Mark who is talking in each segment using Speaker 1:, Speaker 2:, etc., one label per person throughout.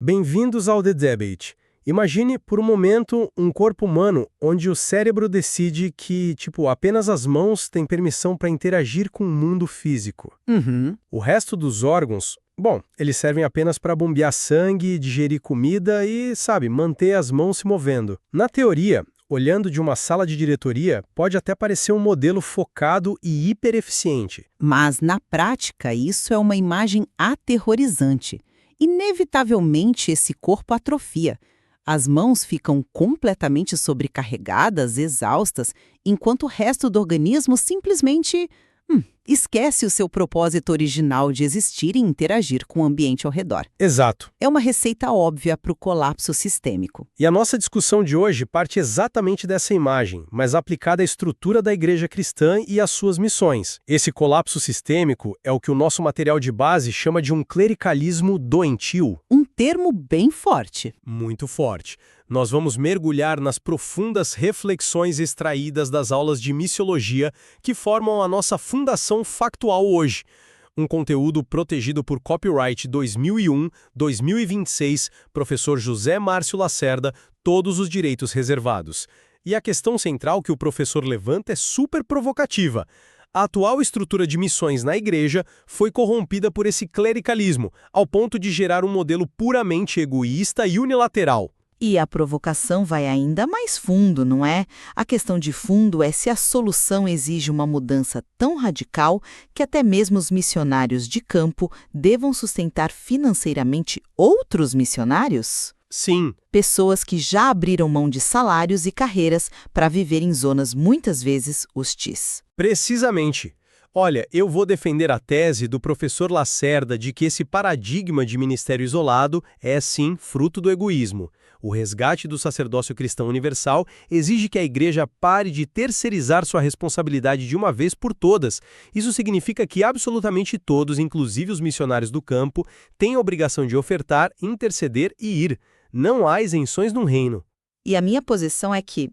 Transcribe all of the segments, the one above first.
Speaker 1: Bem-vindos ao The Debate. Imagine, por um momento, um corpo humano onde o cérebro decide que, apenas as mãos têm permissão para interagir com o mundo físico.
Speaker 2: Uhum.
Speaker 1: O resto dos órgãos, eles servem apenas para bombear sangue, digerir comida e, manter as mãos se movendo. Na teoria, olhando de uma sala de diretoria, pode até parecer um modelo focado e hipereficiente.
Speaker 2: Mas, na prática, isso é uma imagem aterrorizante. Inevitavelmente, esse corpo atrofia. As mãos ficam completamente sobrecarregadas, exaustas, enquanto o resto do organismo simplesmente esquece o seu propósito original de existir e interagir com o ambiente ao redor.
Speaker 1: Exato.
Speaker 2: É uma receita óbvia para o colapso sistêmico.
Speaker 1: E a nossa discussão de hoje parte exatamente dessa imagem, mas aplicada à estrutura da igreja cristã e às suas missões. Esse colapso sistêmico é o que o nosso material de base chama de um clericalismo doentio.
Speaker 2: Um termo bem forte.
Speaker 1: Muito forte. Nós vamos mergulhar nas profundas reflexões extraídas das aulas de missiologia que formam a nossa fundação factual hoje. Um conteúdo protegido por copyright 2001-2026, professor José Márcio Lacerda, todos os direitos reservados. E a questão central que o professor levanta é super provocativa. A atual estrutura de missões na igreja foi corrompida por esse clericalismo, ao ponto de gerar um modelo puramente egoísta e unilateral.
Speaker 2: E a provocação vai ainda mais fundo, não é? A questão de fundo é se a solução exige uma mudança tão radical que até mesmo os missionários de campo devam sustentar financeiramente outros missionários?
Speaker 1: Sim.
Speaker 2: Pessoas que já abriram mão de salários e carreiras para viver em zonas muitas vezes hostis.
Speaker 1: Precisamente. Olha, eu vou defender a tese do professor Lacerda de que esse paradigma de ministério isolado é, sim, fruto do egoísmo. O resgate do sacerdócio cristão universal exige que a igreja pare de terceirizar sua responsabilidade de uma vez por todas. Isso significa que absolutamente todos, inclusive os missionários do campo, têm a obrigação de ofertar, interceder e ir. Não há isenções no reino.
Speaker 2: E a minha posição é que,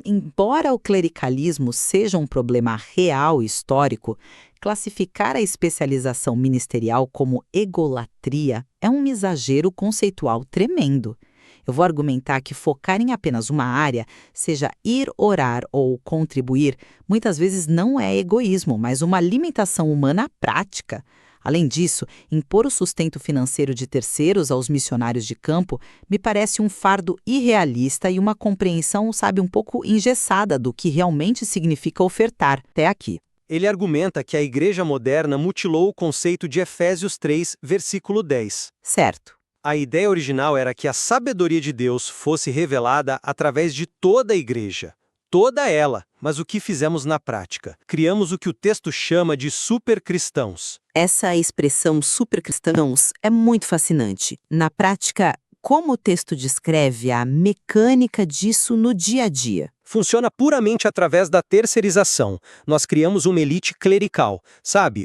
Speaker 2: embora o clericalismo seja um problema real e histórico, classificar a especialização ministerial como egolatria é um exagero conceitual tremendo. Eu vou argumentar que focar em apenas uma área, seja ir orar ou contribuir, muitas vezes não é egoísmo, mas uma limitação humana prática. Além disso, impor o sustento financeiro de terceiros aos missionários de campo me parece um fardo irrealista e uma compreensão, um pouco engessada do que realmente significa ofertar até aqui.
Speaker 1: Ele argumenta que a igreja moderna mutilou o conceito de Efésios 3, versículo 10.
Speaker 2: Certo.
Speaker 1: A ideia original era que a sabedoria de Deus fosse revelada através de toda a igreja. Toda ela, mas o que fizemos na prática? Criamos o que o texto chama de supercristãos.
Speaker 2: Essa expressão supercristãos é muito fascinante. Na prática, como o texto descreve a mecânica disso no dia a dia?
Speaker 1: Funciona puramente através da terceirização. Nós criamos uma elite clerical,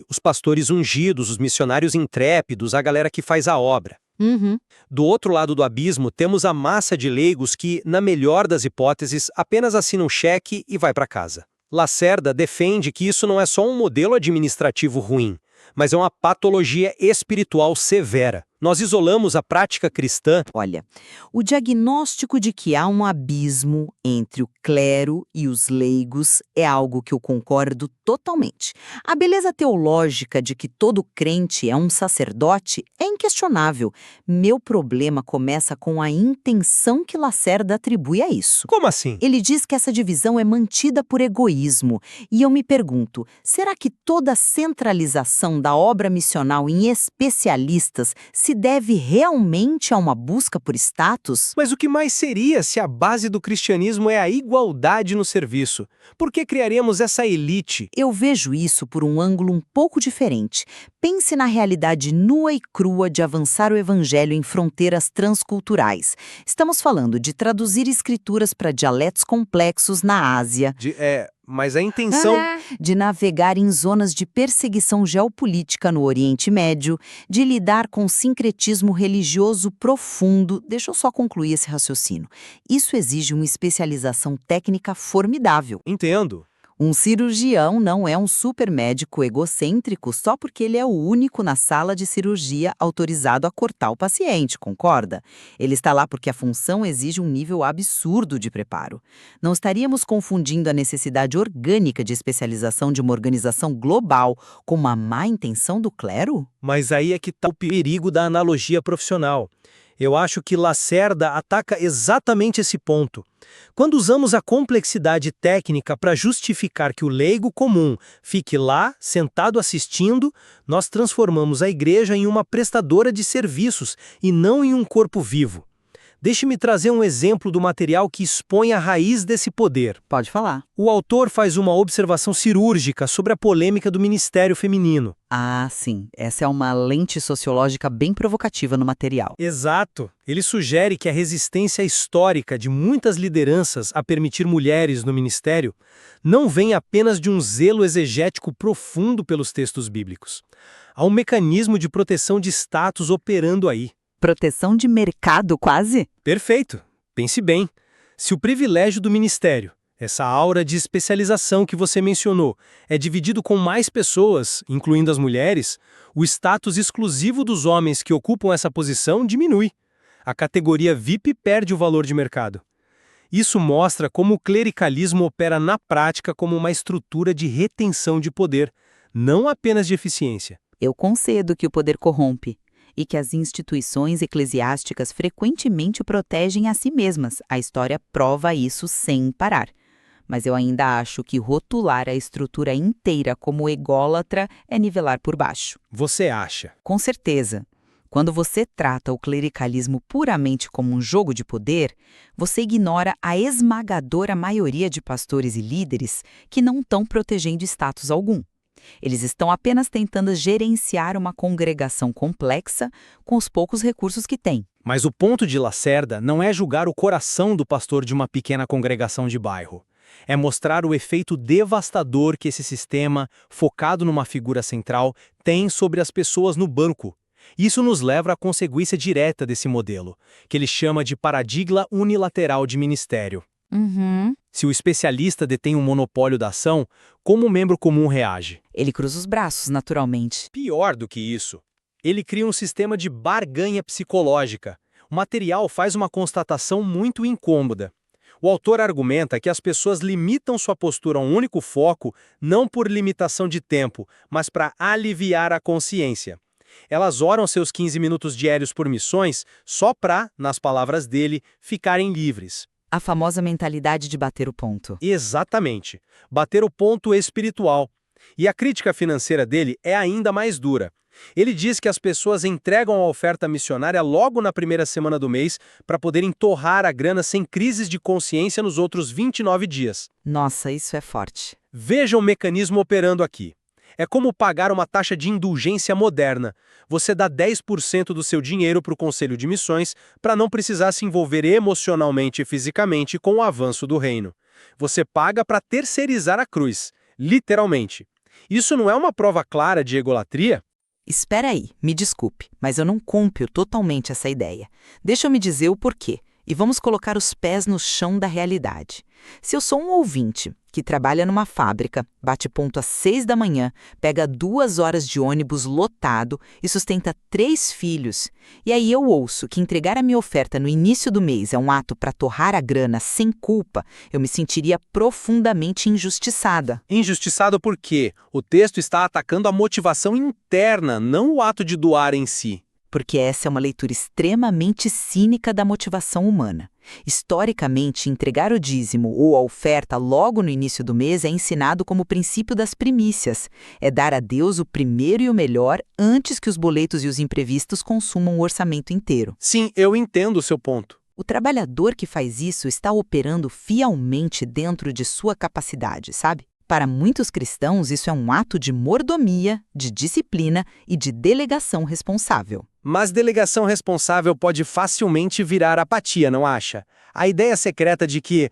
Speaker 1: os pastores ungidos, os missionários intrépidos, a galera que faz a obra. Do outro lado do abismo, temos a massa de leigos que, na melhor das hipóteses, apenas assina um cheque e vai para casa. Lacerda defende que isso não é só um modelo administrativo ruim, mas é uma patologia espiritual severa. Nós isolamos a prática cristã.
Speaker 2: Olha, o diagnóstico de que há um abismo entre o clero e os leigos é algo que eu concordo totalmente. A beleza teológica de que todo crente é um sacerdote é inquestionável. Meu problema começa com a intenção que Lacerda atribui a isso.
Speaker 1: Como assim?
Speaker 2: Ele diz que essa divisão é mantida por egoísmo. E eu me pergunto, será que toda a centralização da obra missional em especialistas se deve realmente a uma busca por status?
Speaker 1: Mas o que mais seria se a base do cristianismo é a igualdade no serviço? Por que criaríamos essa elite?
Speaker 2: Eu vejo isso por um ângulo um pouco diferente. Pense na realidade nua e crua de avançar o evangelho em fronteiras transculturais. Estamos falando de traduzir escrituras para dialetos complexos na Ásia.
Speaker 1: Mas a intenção...
Speaker 2: De navegar em zonas de perseguição geopolítica no Oriente Médio, de lidar com sincretismo religioso profundo. Deixa eu só concluir esse raciocínio. Isso exige uma especialização técnica formidável.
Speaker 1: Entendo.
Speaker 2: Um cirurgião não é um supermédico egocêntrico só porque ele é o único na sala de cirurgia autorizado a cortar o paciente, concorda? Ele está lá porque a função exige um nível absurdo de preparo. Não estaríamos confundindo a necessidade orgânica de especialização de uma organização global com uma má intenção do clero?
Speaker 1: Mas aí é que está o perigo da analogia profissional. Eu acho que Lacerda ataca exatamente esse ponto. Quando usamos a complexidade técnica para justificar que o leigo comum fique lá, sentado assistindo, nós transformamos a igreja em uma prestadora de serviços e não em um corpo vivo. Deixe-me trazer um exemplo do material que expõe a raiz desse poder.
Speaker 2: Pode falar.
Speaker 1: O autor faz uma observação cirúrgica sobre a polêmica do ministério feminino.
Speaker 2: Ah, sim. Essa é uma lente sociológica bem provocativa no material.
Speaker 1: Exato. Ele sugere que a resistência histórica de muitas lideranças a permitir mulheres no ministério não vem apenas de um zelo exegético profundo pelos textos bíblicos. Há um mecanismo de proteção de status operando aí.
Speaker 2: Proteção de mercado, quase?
Speaker 1: Perfeito. Pense bem. Se o privilégio do ministério, essa aura de especialização que você mencionou, é dividido com mais pessoas, incluindo as mulheres, o status exclusivo dos homens que ocupam essa posição diminui. A categoria VIP perde o valor de mercado. Isso mostra como o clericalismo opera na prática como uma estrutura de retenção de poder, não apenas de eficiência.
Speaker 2: Eu concedo que o poder corrompe e que as instituições eclesiásticas frequentemente protegem a si mesmas. A história prova isso sem parar. Mas eu ainda acho que rotular a estrutura inteira como ególatra é nivelar por baixo.
Speaker 1: Você acha?
Speaker 2: Com certeza. Quando você trata o clericalismo puramente como um jogo de poder, você ignora a esmagadora maioria de pastores e líderes que não estão protegendo status algum. Eles estão apenas tentando gerenciar uma congregação complexa com os poucos recursos que têm.
Speaker 1: Mas o ponto de Lacerda não é julgar o coração do pastor de uma pequena congregação de bairro. É mostrar o efeito devastador que esse sistema, focado numa figura central, tem sobre as pessoas no banco. Isso nos leva à consequência direta desse modelo, que ele chama de paradigma unilateral de ministério. Se o especialista detém um monopólio da ação, como o membro comum reage?
Speaker 2: Ele cruza os braços, naturalmente.
Speaker 1: Pior do que isso, ele cria um sistema de barganha psicológica. O material faz uma constatação muito incômoda. O autor argumenta que as pessoas limitam sua postura a um único foco, não por limitação de tempo, mas para aliviar a consciência. Elas oram seus 15 minutos diários por missões só para, nas palavras dele, ficarem livres.
Speaker 2: A famosa mentalidade de bater o ponto.
Speaker 1: Exatamente. Bater o ponto espiritual. E a crítica financeira dele é ainda mais dura. Ele diz que as pessoas entregam a oferta missionária logo na primeira semana do mês para poderem torrar a grana sem crises de consciência nos outros 29 dias.
Speaker 2: Nossa, isso é forte.
Speaker 1: Veja o mecanismo operando aqui. É como pagar uma taxa de indulgência moderna. Você dá 10% do seu dinheiro para o Conselho de Missões para não precisar se envolver emocionalmente e fisicamente com o avanço do reino. Você paga para terceirizar a cruz, literalmente. Isso não é uma prova clara de egolatria?
Speaker 2: Espera aí, me desculpe, mas eu não compro totalmente essa ideia. Deixa eu me dizer o porquê. E vamos colocar os pés no chão da realidade. Se eu sou um ouvinte que trabalha numa fábrica, bate ponto às 6 da manhã, pega 2 horas de ônibus lotado e sustenta 3 filhos, e aí eu ouço que entregar a minha oferta no início do mês é um ato para torrar a grana sem culpa, eu me sentiria profundamente injustiçada.
Speaker 1: Injustiçado por quê? O texto está atacando a motivação interna, não o ato de doar em si.
Speaker 2: Porque essa é uma leitura extremamente cínica da motivação humana. Historicamente, entregar o dízimo ou a oferta logo no início do mês é ensinado como o princípio das primícias. É dar a Deus o primeiro e o melhor antes que os boletos e os imprevistos consumam o orçamento inteiro.
Speaker 1: Sim, eu entendo o seu ponto.
Speaker 2: O trabalhador que faz isso está operando fielmente dentro de sua capacidade, sabe? Para muitos cristãos, isso é um ato de mordomia, de disciplina e de delegação responsável.
Speaker 1: Mas delegação responsável pode facilmente virar apatia, não acha? A ideia secreta de que,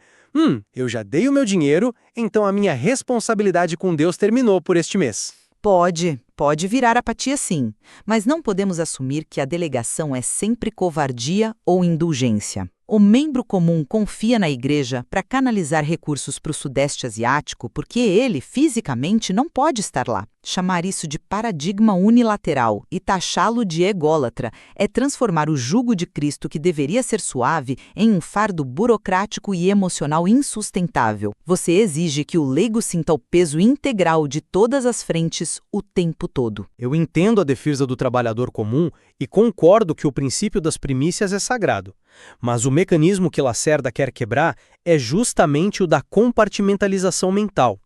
Speaker 1: eu já dei o meu dinheiro, então a minha responsabilidade com Deus terminou por este mês.
Speaker 2: Pode virar apatia sim, mas não podemos assumir que a delegação é sempre covardia ou indulgência. O membro comum confia na igreja para canalizar recursos para o Sudeste Asiático porque ele, fisicamente, não pode estar lá. Chamar isso de paradigma unilateral e taxá-lo de ególatra é transformar o jugo de Cristo, que deveria ser suave, em um fardo burocrático e emocional insustentável. Você exige que o leigo sinta o peso integral de todas as frentes o tempo todo.
Speaker 1: Eu entendo a defesa do trabalhador comum e concordo que o princípio das primícias é sagrado. Mas o mecanismo que Lacerda quer quebrar é justamente o da compartimentalização mental.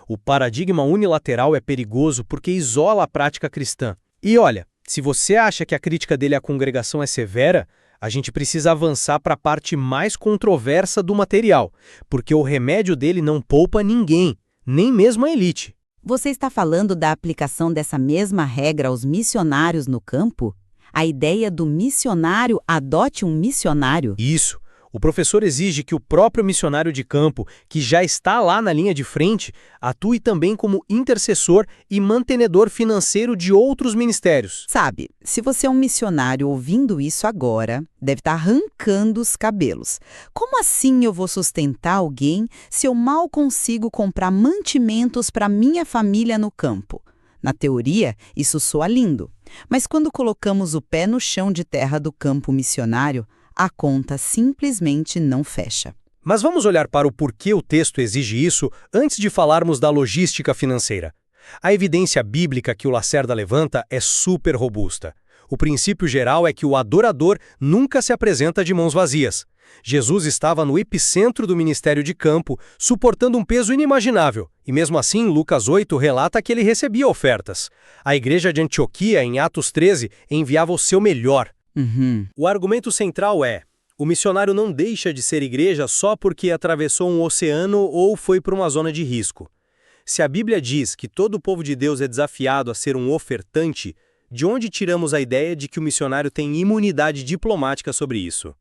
Speaker 1: O paradigma unilateral é perigoso porque isola a prática cristã. E olha, se você acha que a crítica dele à congregação é severa, a gente precisa avançar para a parte mais controversa do material, porque o remédio dele não poupa ninguém, nem mesmo a elite.
Speaker 2: Você está falando da aplicação dessa mesma regra aos missionários no campo? A ideia do missionário adote um missionário?
Speaker 1: Isso. O professor exige que o próprio missionário de campo, que já está lá na linha de frente, atue também como intercessor e mantenedor financeiro de outros ministérios.
Speaker 2: Sabe, se você é um missionário ouvindo isso agora, deve estar arrancando os cabelos. Como assim eu vou sustentar alguém se eu mal consigo comprar mantimentos para minha família no campo? Na teoria, isso soa lindo. Mas quando colocamos o pé no chão de terra do campo missionário, a conta simplesmente não fecha.
Speaker 1: Mas vamos olhar para o porquê o texto exige isso antes de falarmos da logística financeira. A evidência bíblica que o Lacerda levanta é super robusta. O princípio geral é que o adorador nunca se apresenta de mãos vazias. Jesus estava no epicentro do ministério de campo, suportando um peso inimaginável. E mesmo assim, Lucas 8 relata que ele recebia ofertas. A igreja de Antioquia, em Atos 13, enviava o seu melhor. O argumento central é: o missionário não deixa de ser igreja só porque atravessou um oceano ou foi para uma zona de risco. Se a Bíblia diz que todo o povo de Deus é desafiado a ser um ofertante, de onde tiramos a ideia de que o missionário tem imunidade diplomática sobre isso?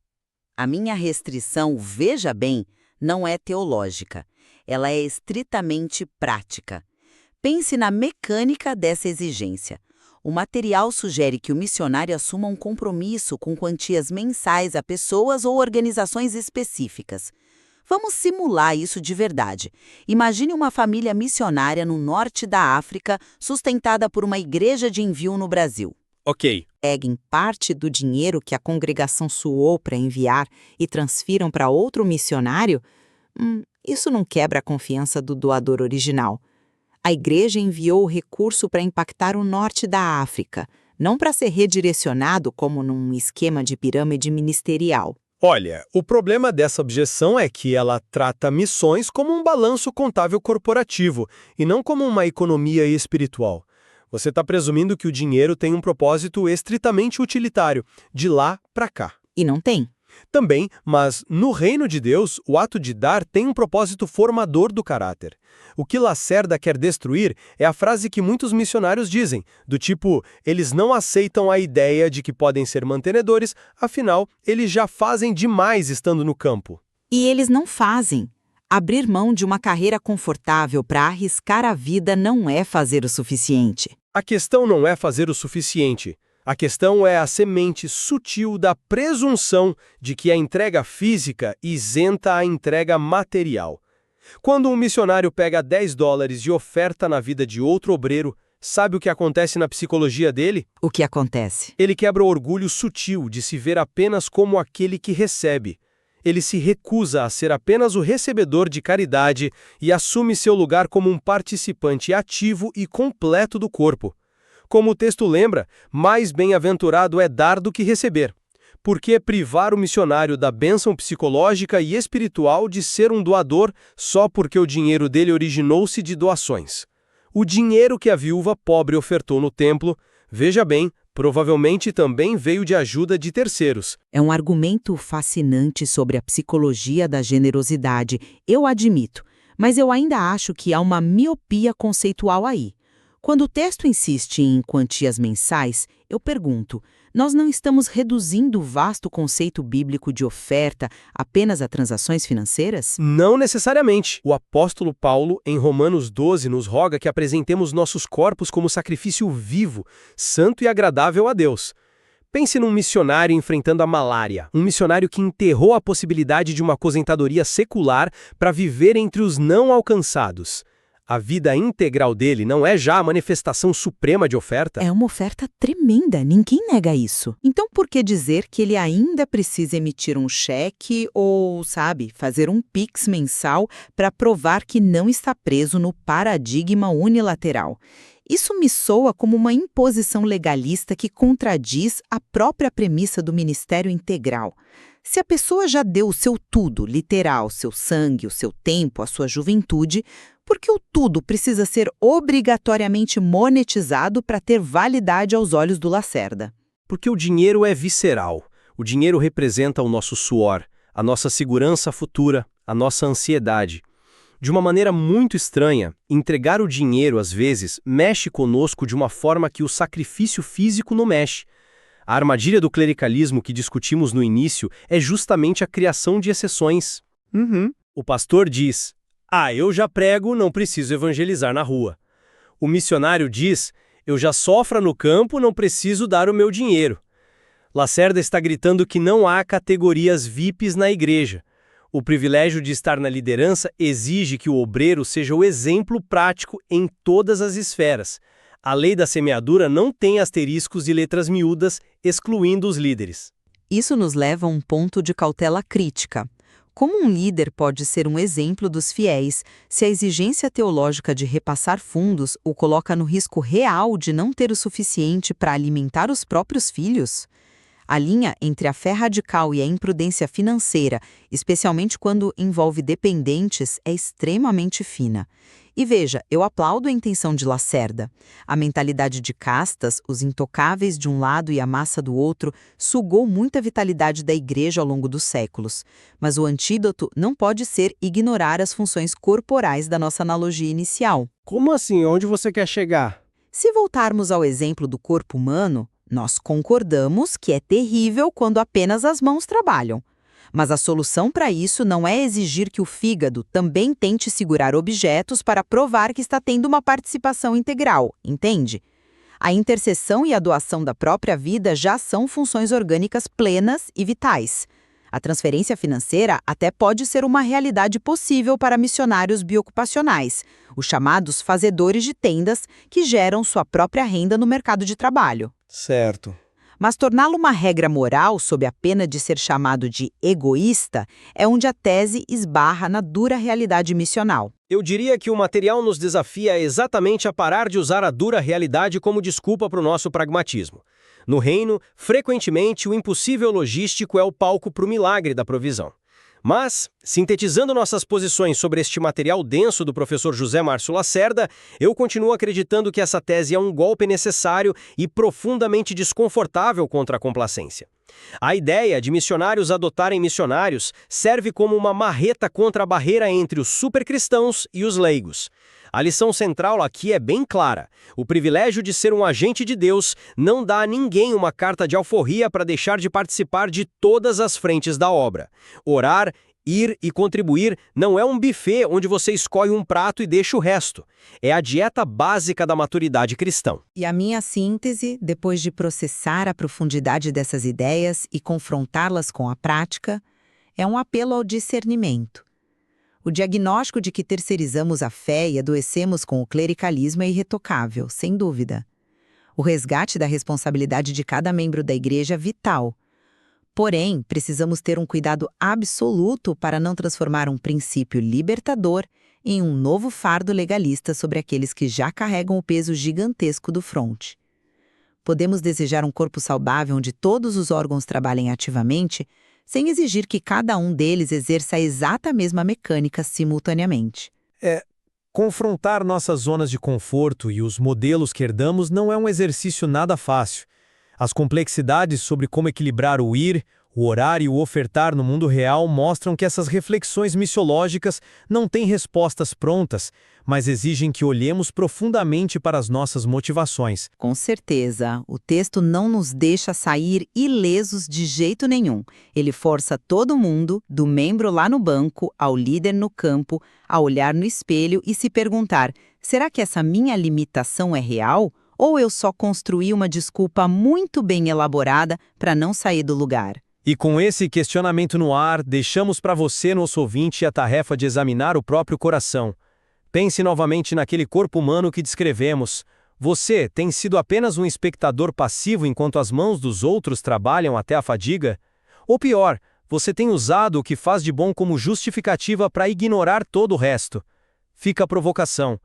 Speaker 2: A minha restrição, veja bem, não é teológica. Ela é estritamente prática. Pense na mecânica dessa exigência. O material sugere que o missionário assuma um compromisso com quantias mensais a pessoas ou organizações específicas. Vamos simular isso de verdade. Imagine uma família missionária no norte da África, sustentada por uma igreja de envio no Brasil.
Speaker 1: Ok.
Speaker 2: Peguem parte do dinheiro que a congregação suou para enviar e transfiram para outro missionário? Isso não quebra a confiança do doador original. A igreja enviou o recurso para impactar o norte da África, não para ser redirecionado como num esquema de pirâmide ministerial.
Speaker 1: Olha, o problema dessa objeção é que ela trata missões como um balanço contábil corporativo e não como uma economia espiritual. Você está presumindo que o dinheiro tem um propósito estritamente utilitário, de lá para cá.
Speaker 2: E não tem.
Speaker 1: Também, mas no reino de Deus, o ato de dar tem um propósito formador do caráter. O que Lacerda quer destruir é a frase que muitos missionários dizem, do tipo, eles não aceitam a ideia de que podem ser mantenedores, afinal, eles já fazem demais estando no campo.
Speaker 2: E eles não fazem. Abrir mão de uma carreira confortável para arriscar a vida não é fazer o suficiente.
Speaker 1: A questão não é fazer o suficiente. A questão é a semente sutil da presunção de que a entrega física isenta a entrega material. Quando um missionário pega $10 e oferta na vida de outro obreiro, sabe o que acontece na psicologia dele?
Speaker 2: O que acontece?
Speaker 1: Ele quebra o orgulho sutil de se ver apenas como aquele que recebe. Ele se recusa a ser apenas o recebedor de caridade e assume seu lugar como um participante ativo e completo do corpo. Como o texto lembra, mais bem-aventurado é dar do que receber. Por que privar o missionário da bênção psicológica e espiritual de ser um doador só porque o dinheiro dele originou-se de doações? O dinheiro que a viúva pobre ofertou no templo, veja bem, provavelmente também veio de ajuda de terceiros.
Speaker 2: É um argumento fascinante sobre a psicologia da generosidade, eu admito, mas eu ainda acho que há uma miopia conceitual aí. Quando o texto insiste em quantias mensais, eu pergunto, nós não estamos reduzindo o vasto conceito bíblico de oferta apenas a transações financeiras?
Speaker 1: Não necessariamente. O apóstolo Paulo, em Romanos 12, nos roga que apresentemos nossos corpos como sacrifício vivo, santo e agradável a Deus. Pense num missionário enfrentando a malária, um missionário que enterrou a possibilidade de uma aposentadoria secular para viver entre os não alcançados. A vida integral dele não é já a manifestação suprema de oferta?
Speaker 2: É uma oferta tremenda, ninguém nega isso. Então por que dizer que ele ainda precisa emitir um cheque ou, sabe, fazer um Pix mensal para provar que não está preso no paradigma unilateral? Isso me soa como uma imposição legalista que contradiz a própria premissa do ministério integral. Se a pessoa já deu o seu tudo, literal, seu sangue, o seu tempo, a sua juventude, por que o tudo precisa ser obrigatoriamente monetizado para ter validade aos olhos do Lacerda?
Speaker 1: Porque o dinheiro é visceral. O dinheiro representa o nosso suor, a nossa segurança futura, a nossa ansiedade. De uma maneira muito estranha, entregar o dinheiro, às vezes, mexe conosco de uma forma que o sacrifício físico não mexe. A armadilha do clericalismo que discutimos no início é justamente a criação de exceções. O pastor diz: eu já prego, não preciso evangelizar na rua. O missionário diz: eu já sofro no campo, não preciso dar o meu dinheiro. Lacerda está gritando que não há categorias VIPs na igreja. O privilégio de estar na liderança exige que o obreiro seja o exemplo prático em todas as esferas. A lei da semeadura não tem asteriscos e letras miúdas, excluindo os líderes.
Speaker 2: Isso nos leva a um ponto de cautela crítica. Como um líder pode ser um exemplo dos fiéis se a exigência teológica de repassar fundos o coloca no risco real de não ter o suficiente para alimentar os próprios filhos? A linha entre a fé radical e a imprudência financeira, especialmente quando envolve dependentes, é extremamente fina. E veja, eu aplaudo a intenção de Lacerda. A mentalidade de castas, os intocáveis de um lado e a massa do outro, sugou muita vitalidade da igreja ao longo dos séculos. Mas o antídoto não pode ser ignorar as funções corporais da nossa analogia inicial.
Speaker 1: Como assim? Onde você quer chegar?
Speaker 2: Se voltarmos ao exemplo do corpo humano, nós concordamos que é terrível quando apenas as mãos trabalham. Mas a solução para isso não é exigir que o fígado também tente segurar objetos para provar que está tendo uma participação integral, entende? A intercessão e a doação da própria vida já são funções orgânicas plenas e vitais. A transferência financeira até pode ser uma realidade possível para missionários biocupacionais, os chamados fazedores de tendas que geram sua própria renda no mercado de trabalho.
Speaker 1: Certo.
Speaker 2: Mas torná-lo uma regra moral sob a pena de ser chamado de egoísta é onde a tese esbarra na dura realidade missional.
Speaker 1: Eu diria que o material nos desafia exatamente a parar de usar a dura realidade como desculpa para o nosso pragmatismo. No reino, frequentemente, o impossível logístico é o palco para o milagre da provisão. Mas, sintetizando nossas posições sobre este material denso do professor José Márcio Lacerda, eu continuo acreditando que essa tese é um golpe necessário e profundamente desconfortável contra a complacência. A ideia de missionários adotarem missionários serve como uma marreta contra a barreira entre os supercristãos e os leigos. A lição central aqui é bem clara. O privilégio de ser um agente de Deus não dá a ninguém uma carta de alforria para deixar de participar de todas as frentes da obra. Orar, ir e contribuir não é um buffet onde você escolhe um prato e deixa o resto. É a dieta básica da maturidade cristã.
Speaker 2: E a minha síntese, depois de processar a profundidade dessas ideias e confrontá-las com a prática, é um apelo ao discernimento. O diagnóstico de que terceirizamos a fé e adoecemos com o clericalismo é irretocável, sem dúvida. O resgate da responsabilidade de cada membro da igreja é vital. Porém, precisamos ter um cuidado absoluto para não transformar um princípio libertador em um novo fardo legalista sobre aqueles que já carregam o peso gigantesco do fronte. Podemos desejar um corpo saudável onde todos os órgãos trabalhem ativamente, sem exigir que cada um deles exerça a exata mesma mecânica simultaneamente.
Speaker 3: Confrontar nossas zonas de conforto e os modelos que herdamos não é um exercício nada fácil. As complexidades sobre como equilibrar o ir, o orar e o ofertar no mundo real mostram que essas reflexões missiológicas não têm respostas prontas, mas exigem que olhemos profundamente para as nossas motivações.
Speaker 2: Com certeza, o texto não nos deixa sair ilesos de jeito nenhum. Ele força todo mundo, do membro lá no banco, ao líder no campo, a olhar no espelho e se perguntar: será que essa minha limitação é real? Ou eu só construí uma desculpa muito bem elaborada para não sair do lugar?
Speaker 3: E com esse questionamento no ar, deixamos para você, nosso ouvinte, a tarefa de examinar o próprio coração. Pense novamente naquele corpo humano que descrevemos. Você tem sido apenas um espectador passivo enquanto as mãos dos outros trabalham até a fadiga? Ou pior, você tem usado o que faz de bom como justificativa para ignorar todo o resto? Fica a provocação.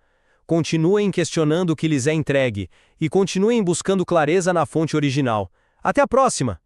Speaker 3: Continuem questionando o que lhes é entregue e continuem buscando clareza na fonte original. Até a próxima!